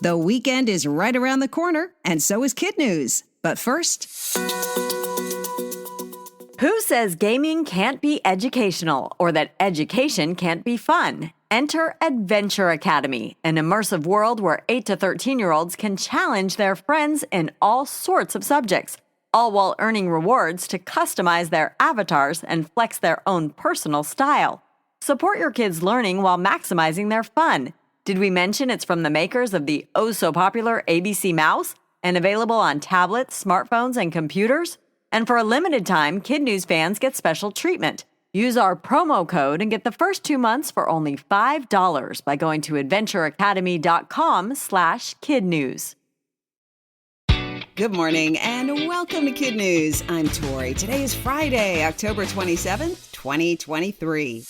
The weekend is right around the corner, and so is KidNuz. But first... Who says gaming can't be educational or that education can't be fun? Enter Adventure Academy, an immersive world where 8 to 13-year-olds can challenge their friends in all sorts of subjects, all while earning rewards to customize their avatars and flex their own personal style. Support your kids' learning while maximizing their fun. Did we mention it's from the makers of the oh-so-popular ABC Mouse and available on tablets, smartphones, and computers? And for a limited time, KidNuz fans get special treatment. Use our promo code and get the first 2 months for only $5 by going to adventureacademy.com/KidNuz. Good morning and welcome to KidNuz. I'm Tori. Today is Friday, October 27th, 2023.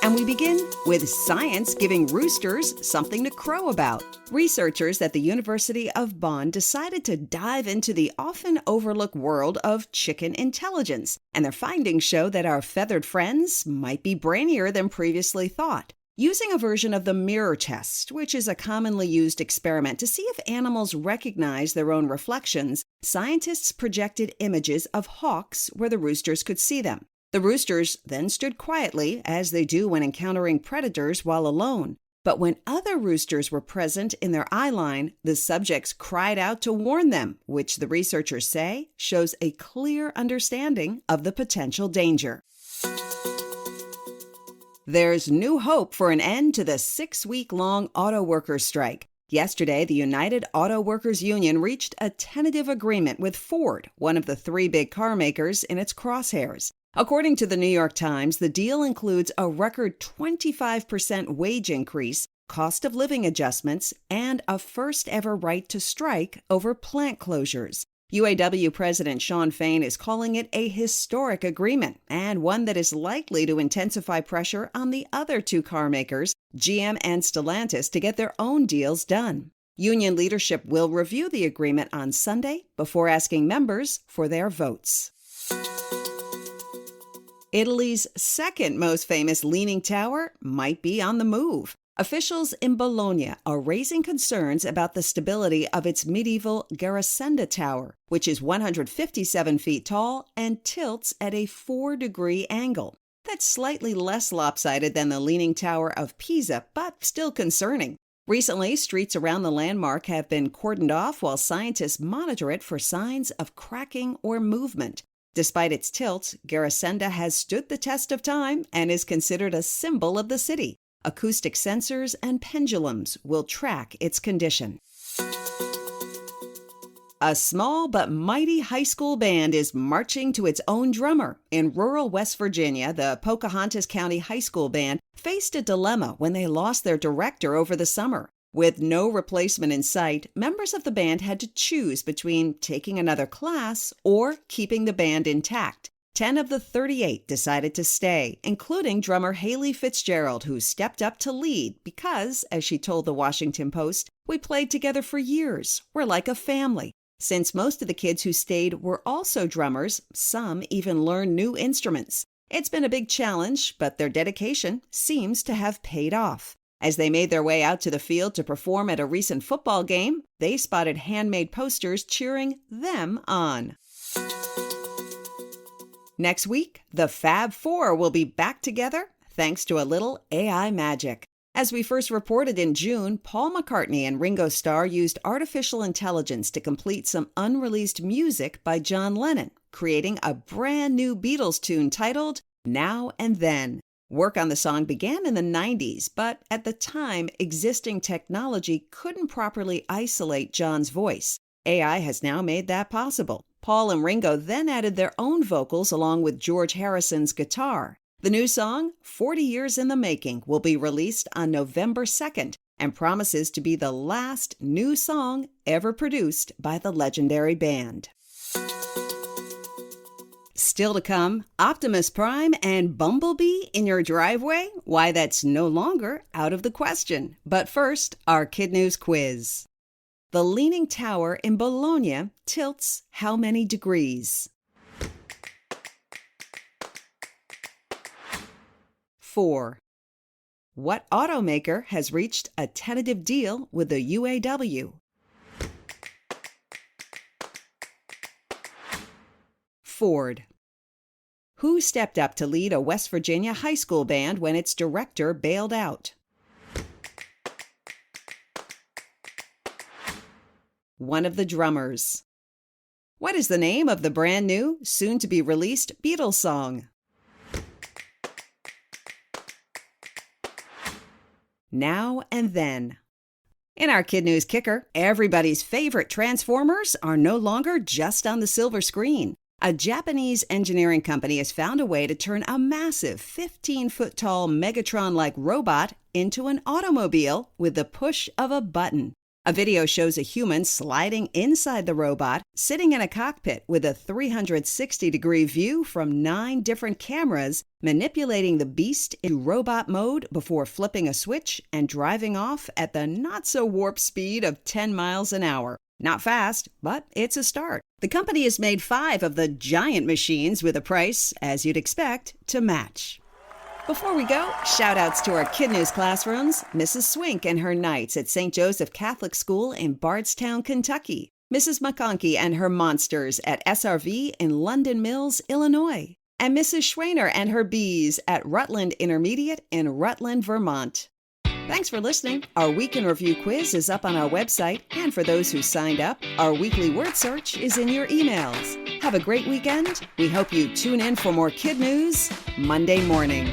And we begin with science giving roosters something to crow about. Researchers at the University of Bonn decided to dive into the often overlooked world of chicken intelligence, and their findings show that our feathered friends might be brainier than previously thought. Using a version of the mirror test, which is a commonly used experiment to see if animals recognize their own reflections, scientists projected images of hawks where the roosters could see them. The roosters then stood quietly, as they do when encountering predators while alone. But when other roosters were present in their eye line, the subjects cried out to warn them, which the researchers say shows a clear understanding of the potential danger. There's new hope for an end to the 6-week-long auto workers strike. Yesterday, the United Auto Workers Union reached a tentative agreement with Ford, one of the 3 big car makers, in its crosshairs. According to the New York Times, the deal includes a record 25% wage increase, cost of living adjustments, and a first-ever right to strike over plant closures. UAW President Shawn Fain is calling it a historic agreement and one that is likely to intensify pressure on the other 2 car makers, GM and Stellantis, to get their own deals done. Union leadership will review the agreement on Sunday before asking members for their votes. Italy's second most famous Leaning Tower might be on the move. Officials in Bologna are raising concerns about the stability of its medieval Garisenda Tower, which is 157 feet tall and tilts at a 4-degree angle. That's slightly less lopsided than the Leaning Tower of Pisa, but still concerning. Recently, streets around the landmark have been cordoned off while scientists monitor it for signs of cracking or movement. Despite its tilt, Garisenda has stood the test of time and is considered a symbol of the city. Acoustic sensors and pendulums will track its condition. A small but mighty high school band is marching to its own drummer. In rural West Virginia, the Pocahontas County High School Band faced a dilemma when they lost their director over the summer. With no replacement in sight, members of the band had to choose between taking another class or keeping the band intact. 10 of the 38 decided to stay, including drummer Haley Fitzgerald, who stepped up to lead because, as she told the Washington Post, "We played together for years. We're like a family." Since most of the kids who stayed were also drummers, some even learned new instruments. It's been a big challenge, but their dedication seems to have paid off. As they made their way out to the field to perform at a recent football game, they spotted handmade posters cheering them on. Next week, the Fab Four will be back together thanks to a little AI magic. As we first reported in June, Paul McCartney and Ringo Starr used artificial intelligence to complete some unreleased music by John Lennon, creating a brand new Beatles tune titled Now and Then. Work on the song began in the 90s, but at the time, existing technology couldn't properly isolate John's voice. AI has now made that possible. Paul and Ringo then added their own vocals along with George Harrison's guitar. The new song, 40 Years in the Making, will be released on November 2nd and promises to be the last new song ever produced by the legendary band. Still to come, Optimus Prime and Bumblebee in your driveway? Why, that's no longer out of the question. But first, our KidNuz quiz. The Leaning Tower in Bologna tilts how many degrees? 4. What automaker has reached a tentative deal with the UAW? Ford. Who stepped up to lead a West Virginia high school band when its director bailed out? One of the drummers. What is the name of the brand new, soon-to-be-released Beatles song? Now and Then. In our KidNuz Kicker, everybody's favorite Transformers are no longer just on the silver screen. A Japanese engineering company has found a way to turn a massive 15-foot-tall Megatron-like robot into an automobile with the push of a button. A video shows a human sliding inside the robot, sitting in a cockpit with a 360-degree view from 9 different cameras, manipulating the beast into robot mode before flipping a switch and driving off at the not-so-warp speed of 10 miles an hour. Not fast, but it's a start. The company has made 5 of the giant machines with a price, as you'd expect, to match. Before we go, shout-outs to our KidNuz classrooms, Mrs. Swink and her Knights at St. Joseph Catholic School in Bardstown, Kentucky, Mrs. McConkey and her Monsters at SRV in London Mills, Illinois, and Mrs. Schwainer and her Bees at Rutland Intermediate in Rutland, Vermont. Thanks for listening. Our Week in Review quiz is up on our website, and for those who signed up, our weekly word search is in your emails. Have a great weekend. We hope you tune in for more KidNuz Monday morning.